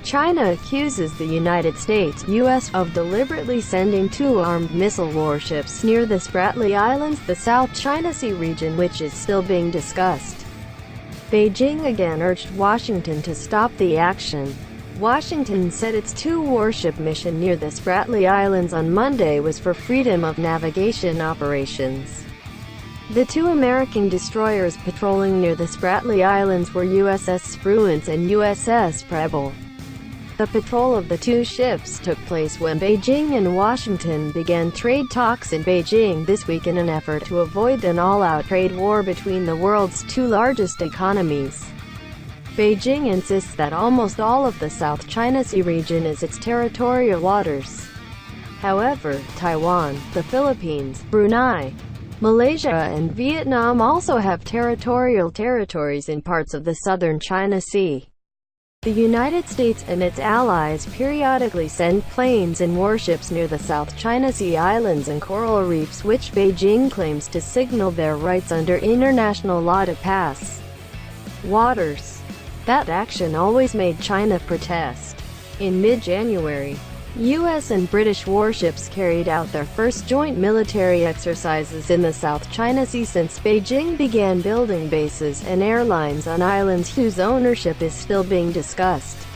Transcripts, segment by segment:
China accuses the United States, U.S., of deliberately sending two armed missile warships near the Spratly Islands, the South China Sea region, which is still being discussed. Beijing again urged Washington to stop the action. Washington said its two-warship mission near the Spratly Islands on Monday was for freedom of navigation operations. The two American destroyers patrolling near the Spratly Islands were USS Spruance and USS Preble. The patrol of the two ships took place when Beijing and Washington began trade talks in Beijing this week in an effort to avoid an all-out trade war between the world's two largest economies. Beijing insists that almost all of the South China Sea region is its territorial waters. However, Taiwan, the Philippines, Brunei, Malaysia and Vietnam also have territories in parts of the southern China Sea. The United States and its allies periodically send planes and warships near the South China Sea islands and coral reefs, which Beijing claims to signal their rights under international law to pass waters. That action always made China protest. In mid-January, U.S. and British warships carried out their first joint military exercises in the South China Sea since Beijing began building bases and airlines on islands whose ownership is still being discussed.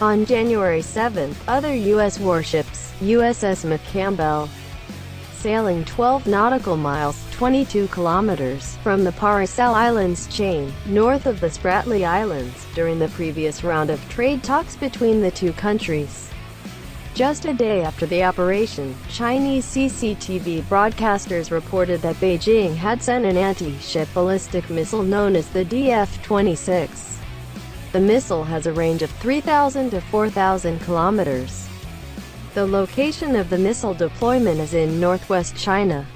On January 7, other U.S. warships, USS Campbell, sailing 12 nautical miles (22 kilometers) from the Paracel Islands chain, north of the Spratly Islands, during the previous round of trade talks between the two countries. Just a day after the operation, Chinese CCTV broadcasters reported that Beijing had sent an anti-ship ballistic missile known as the DF-26. The missile has a range of 3,000 to 4,000 kilometers. The location of the missile deployment is in northwest China.